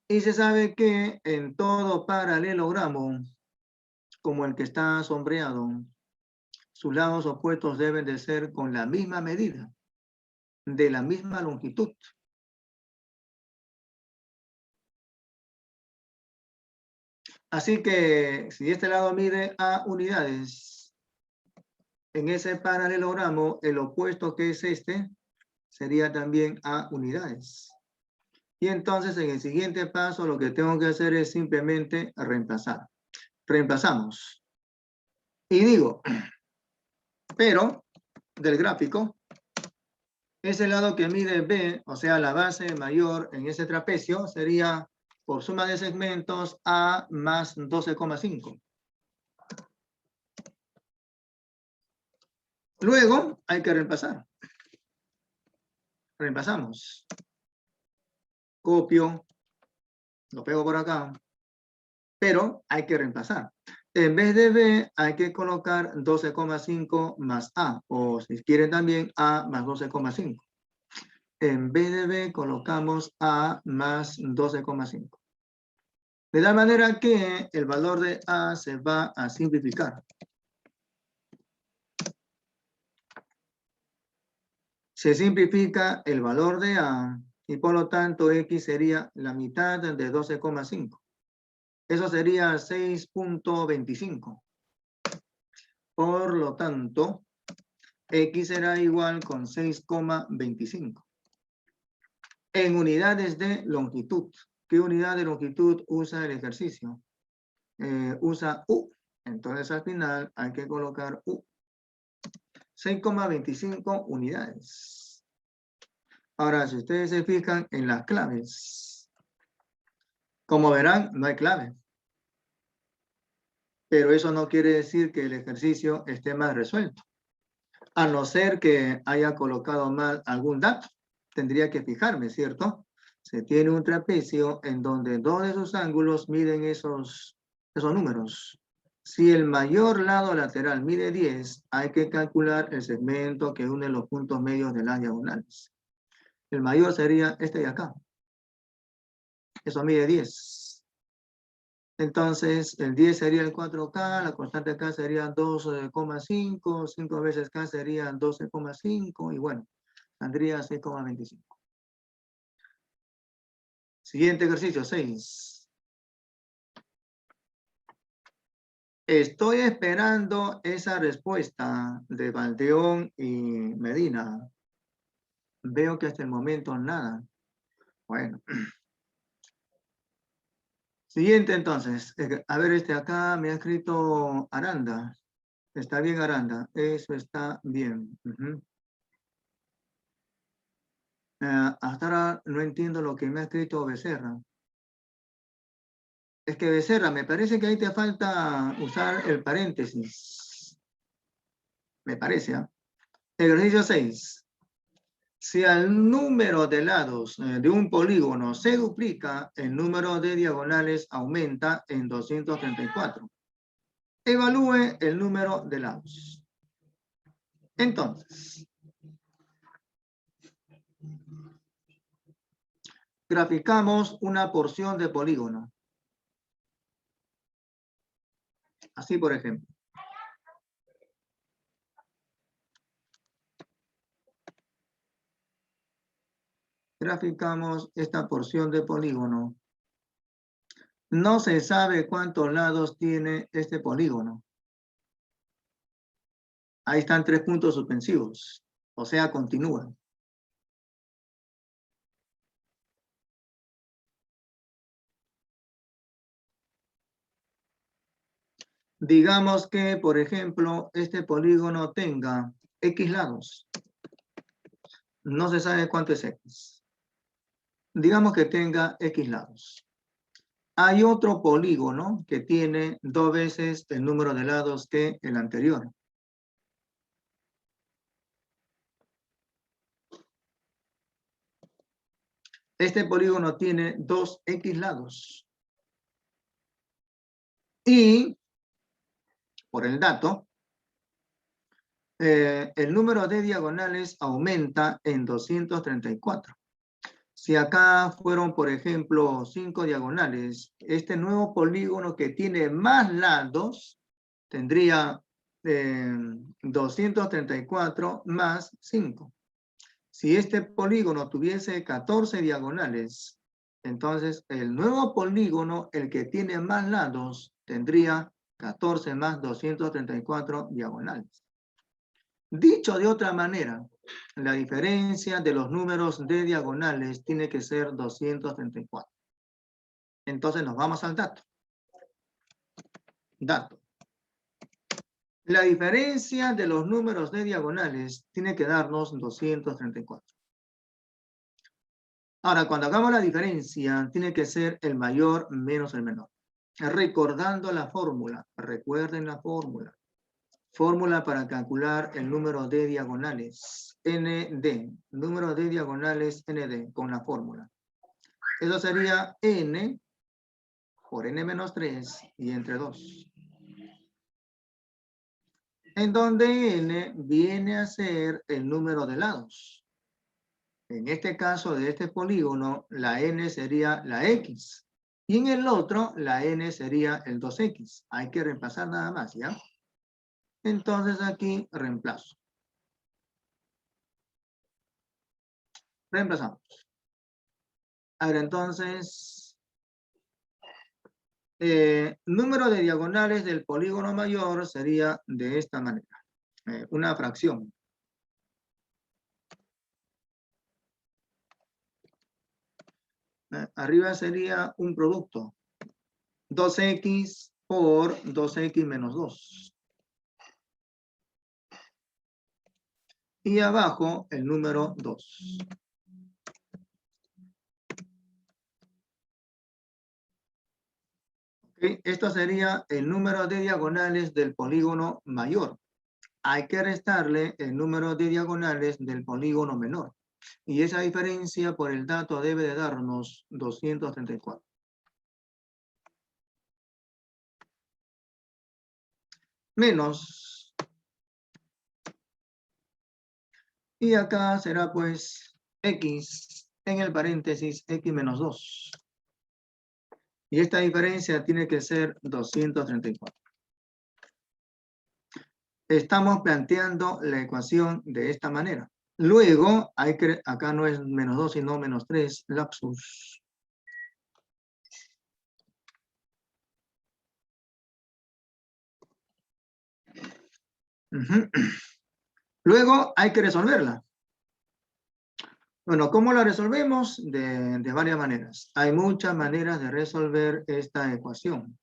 Y se sabe que en todo paralelogramo, como el que está sombreado, sus lados opuestos deben de ser con la misma medida, de la misma longitud. Así que si este lado mide A unidades, en ese paralelogramo, el opuesto que es este, sería también A unidades. Y entonces en el siguiente paso lo que tengo que hacer es simplemente reemplazar. Reemplazamos. Y digo, pero del gráfico, ese lado que mide B, o sea, la base mayor en ese trapecio, sería por suma de segmentos A más 12,5. Luego hay que reemplazar. Reemplazamos. Copio, lo pego por acá, pero hay que reemplazar. En vez de B hay que colocar 12,5 más A, o si quieren también A más 12,5. En vez de B colocamos A más 12,5. De tal manera que el valor de A se va a simplificar. Se simplifica el valor de A y por lo tanto X sería la mitad de 12,5. Eso sería 6,25. Por lo tanto, X será igual con 6,25. En unidades de longitud. ¿Qué unidad de longitud usa el ejercicio? Usa U. Entonces al final hay que colocar U. 6,25 unidades. Ahora, si ustedes se fijan en las claves, como verán, no hay clave. Pero eso no quiere decir que el ejercicio esté mal resuelto. A no ser que haya colocado mal algún dato. Tendría que fijarme, ¿cierto? Se tiene un trapecio en donde dos de sus ángulos miden esos números. Si el mayor lado lateral mide 10, hay que calcular el segmento que une los puntos medios de las diagonales. El mayor sería este de acá. Eso mide 10. Entonces, el 10 sería el 4K, la constante acá sería 2,5, 5 veces K sería 12,5 y bueno, saldría 6,25. Siguiente ejercicio, 6. Estoy esperando esa respuesta de Valdeón y Medina. Veo que hasta el momento nada. Bueno. Siguiente entonces. A ver, acá me ha escrito Aranda. Está bien, Aranda. Eso está bien. Ujú. Hasta ahora no entiendo lo que me ha escrito Becerra. Es que Becerra, me parece que ahí te falta usar el paréntesis. Me parece, ¿ah? Ejercicio 6. Si al número de lados de un polígono se duplica, el número de diagonales aumenta en 234. Evalúe el número de lados. Entonces, graficamos una porción de polígono. Así, por ejemplo. Graficamos esta porción de polígono. No se sabe cuántos lados tiene este polígono. Ahí están 3 puntos suspensivos. O sea, continúan. Digamos que, por ejemplo, este polígono tenga X lados. No se sabe cuánto es X. Digamos que tenga X lados. Hay otro polígono que tiene 2 veces el número de lados que el anterior. Este polígono tiene 2X lados. Y, por el dato, el número de diagonales aumenta en 234. Si acá fueron, por ejemplo, 5 diagonales, este nuevo polígono que tiene más lados tendría 234 más 5. Si este polígono tuviese 14 diagonales, entonces el nuevo polígono, el que tiene más lados, tendría 14 más 234 diagonales. Dicho de otra manera, la diferencia de los números de diagonales tiene que ser 234. Entonces nos vamos al dato. Dato. La diferencia de los números de diagonales tiene que darnos 234. Ahora, cuando hagamos la diferencia, tiene que ser el mayor menos el menor. Recordando la fórmula. Recuerden la fórmula. Fórmula para calcular el número de diagonales. ND. Número de diagonales ND con la fórmula. Eso sería N por N menos 3 y entre 2. En donde N viene a ser el número de lados. En este caso de este polígono, la N sería la X. Y en el otro, la N sería el 2X. Hay que reemplazar nada más, ¿ya? Entonces aquí reemplazo. Reemplazamos. Ahora entonces, número de diagonales del polígono mayor sería de esta manera. Una fracción. Arriba sería un producto. 2X por 2X menos 2. Y abajo el número 2. ¿Okay? Esto sería el número de diagonales del polígono mayor. Hay que restarle el número de diagonales del polígono menor. Y esa diferencia por el dato debe de darnos 234. Menos. Y acá será pues X en el paréntesis X menos 2. Y esta diferencia tiene que ser 234. Estamos planteando la ecuación de esta manera. Luego, acá no es menos 2, sino menos 3, lapsus. Luego hay que resolverla. Bueno, ¿cómo la resolvemos? De varias maneras. Hay muchas maneras de resolver esta ecuación.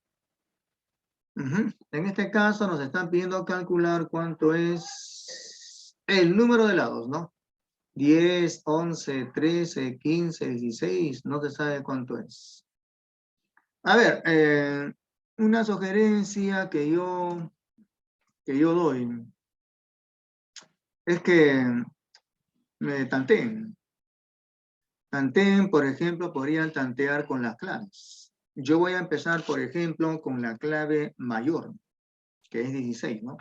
En este caso nos están pidiendo calcular cuánto es el número de lados, ¿no? 10, 11, 13, 15, 16, no se sabe cuánto es. A ver, una sugerencia que yo doy es que me tanteen. Tanteen, por ejemplo, podrían tantear con las claves. Yo voy a empezar, por ejemplo, con la clave mayor, que es 16, ¿no?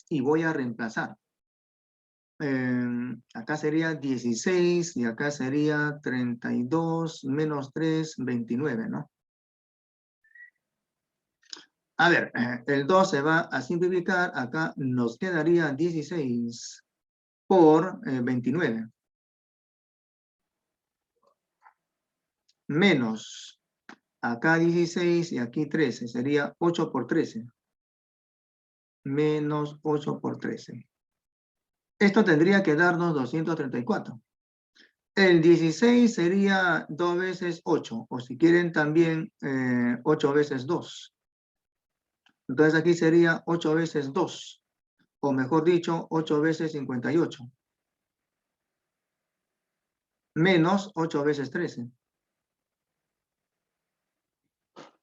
Y voy a reemplazar. Acá sería 16 y acá sería 32 menos 3, 29, ¿no? A ver, el 2 se va a simplificar. Acá nos quedaría 16 por 29. Menos, acá 16 y aquí 13. Sería 8 por 13. Menos 8 por 13. Esto tendría que darnos 234. El 16 sería 2 veces 8. O si quieren también 8 veces 2. Entonces aquí sería 8 veces 2. O mejor dicho, 8 veces 58. Menos 8 veces 13.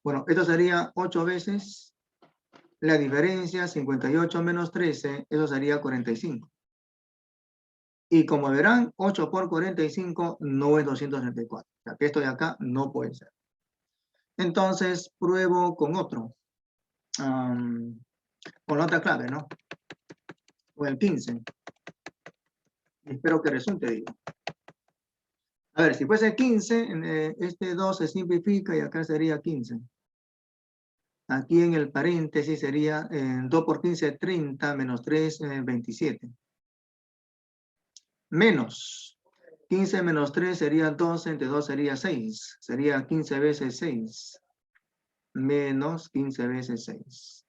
Bueno, esto sería 8 veces la diferencia, 58 menos 13, eso sería 45. Y como verán, 8 por 45 no es 234. O sea, que esto de acá no puede ser. Entonces, pruebo con otro. Con la otra clave, ¿no? Con el 15. Espero que resulte, digo. A ver, si fuese 15, este 2 se simplifica y acá sería 15. Aquí en el paréntesis sería 2 por 15, 30, menos 3, 27. Menos 15 menos 3 sería 12, entre 2 sería 6. Sería 15 veces 6. Menos 15 veces 6.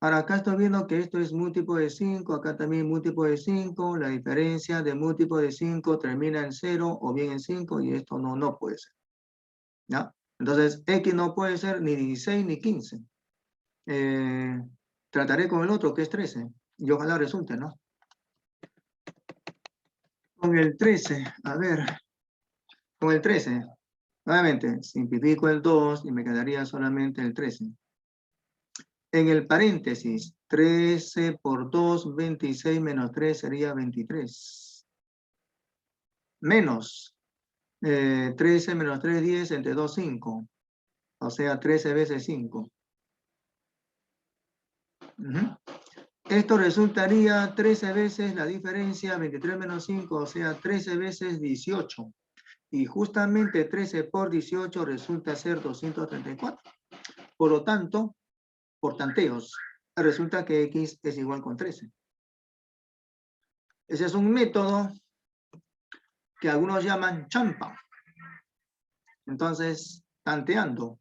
Ahora acá estoy viendo que esto es múltiplo de 5, acá también múltiplo de 5. La diferencia de múltiplo de 5 termina en 0 o bien en 5 y esto no puede ser. ¿Ya? Entonces, X no puede ser ni 16 ni 15. Trataré con el otro que es 13 y ojalá resulte, ¿no? Con el 13, a ver, con el 13, nuevamente, simplifico el 2 y me quedaría solamente el 13. En el paréntesis, 13 por 2, 26 menos 3 sería 23. Menos 13 menos 3, 10, entre 2, 5. O sea, 13 veces 5. Esto resultaría 13 veces la diferencia, 23 menos 5, o sea, 13 veces 18. Y justamente 13 por 18 resulta ser 234. Por lo tanto, por tanteos, resulta que X es igual con 13. Ese es un método que algunos llaman champa. Entonces, tanteando,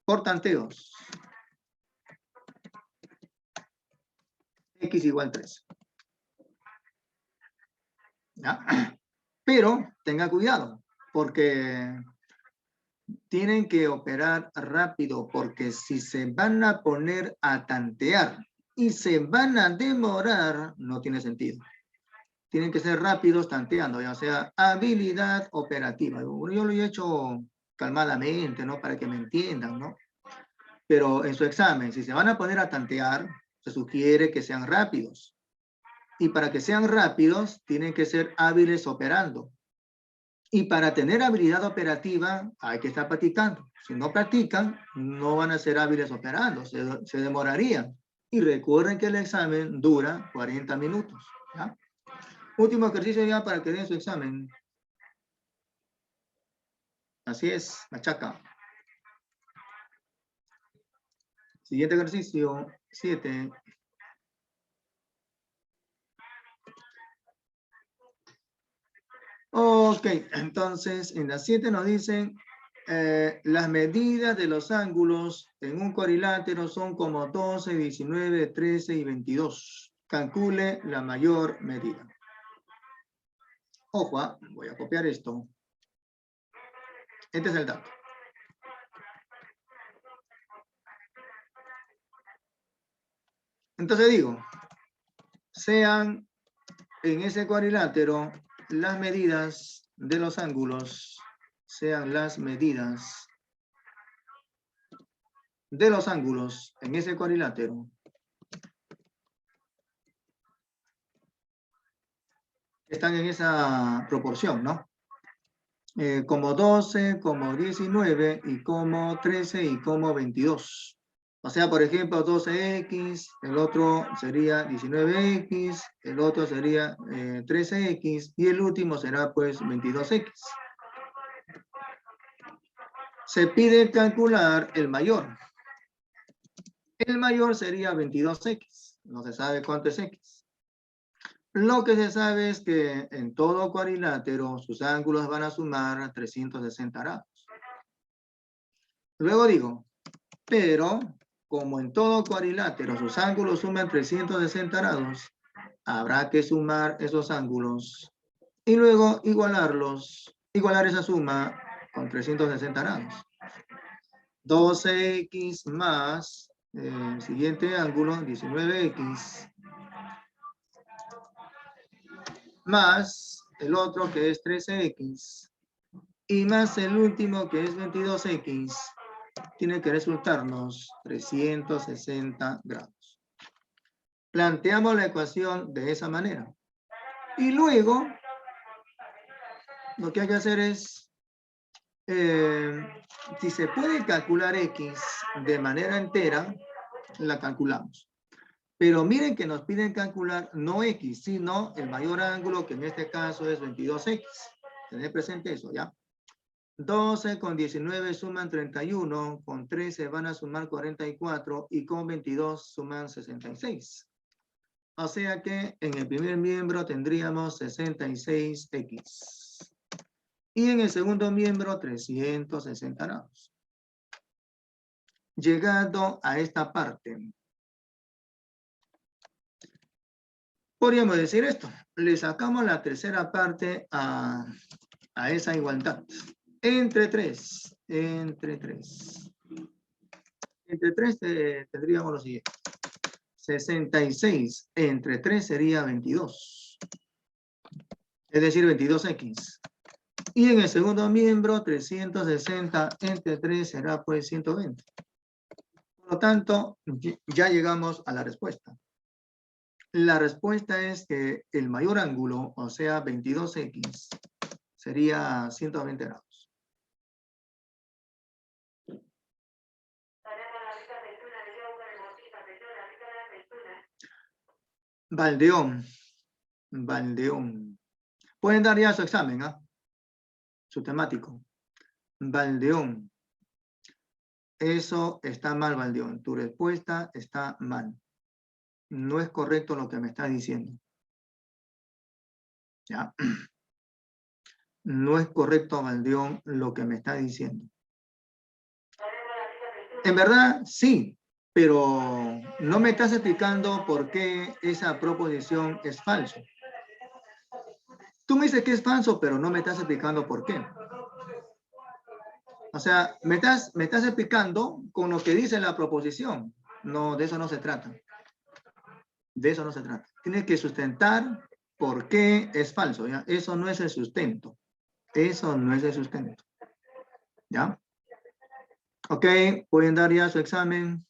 por tanteos. X igual 13. ¿Ya? Pero tenga cuidado, porque tienen que operar rápido, porque si se van a poner a tantear y se van a demorar, no tiene sentido. Tienen que ser rápidos tanteando, ya sea habilidad operativa. Yo lo he hecho calmadamente, ¿no? Para que me entiendan, ¿no? Pero en su examen, si se van a poner a tantear, se sugiere que sean rápidos. Y para que sean rápidos, tienen que ser hábiles operando. Y para tener habilidad operativa, hay que estar practicando. Si no practican, no van a ser hábiles operando, se demorarían. Y recuerden que el examen dura 40 minutos. ¿Ya? Último ejercicio ya para que den su examen. Así es, machaca. Siguiente ejercicio, 7. Ok, entonces en la 7 nos dicen las medidas de los ángulos en un cuadrilátero son como 12, 19, 13 y 22. Calcule la mayor medida. Ojo, voy a copiar esto. Este es el dato. Entonces digo, sean en ese cuadrilátero las medidas de los ángulos, sean las medidas de los ángulos en ese cuadrilátero que están en esa proporción, ¿no? Como 12, como 19 y como 13 y como 22. O sea, por ejemplo, 12x, el otro sería 19x, el otro sería 13x y el último será pues 22x. Se pide calcular el mayor. El mayor sería 22x. No se sabe cuánto es x. Lo que se sabe es que en todo cuadrilátero sus ángulos van a sumar 360 grados. Luego digo, pero como en todo cuadrilátero sus ángulos suman 360 grados, habrá que sumar esos ángulos y luego igualar esa suma con 360 grados. 12x más el siguiente ángulo, 19x, más el otro que es 13x, y más el último que es 22x, tiene que resultarnos 360 grados. Planteamos la ecuación de esa manera. Y luego, lo que hay que hacer es, si se puede calcular x de manera entera, la calculamos. Pero miren que nos piden calcular no x, sino el mayor ángulo, que en este caso es 22x. Tener presente eso, ¿ya? 12 con 19 suman 31, con 13 van a sumar 44 y con 22 suman 66. O sea que en el primer miembro tendríamos 66x. Y en el segundo miembro 360 grados. Llegando a esta parte, podríamos decir esto. Le sacamos la tercera parte a esa igualdad. Entre 3. Entre 3 tendríamos lo siguiente. 66 entre 3 sería 22. Es decir, 22x. Y en el segundo miembro, 360 entre 3 será pues 120. Por lo tanto, ya llegamos a la respuesta. La respuesta es que el mayor ángulo, o sea 22x, sería 120 grados. Valdeón. Pueden dar ya su examen, ¿ah? Su temático. Valdeón. Eso está mal, Valdeón. Tu respuesta está mal. No es correcto lo que me estás diciendo. ¿Ya? No es correcto, Valdeón, lo que me está diciendo. En verdad, sí, pero no me estás explicando por qué esa proposición es falso. Tú me dices que es falso, pero no me estás explicando por qué. O sea, me estás explicando con lo que dice la proposición. No, de eso no se trata. De eso no se trata. Tienes que sustentar por qué es falso, ¿ya? Eso no es el sustento. Eso no es el sustento. ¿Ya? Ok, pueden dar ya su examen.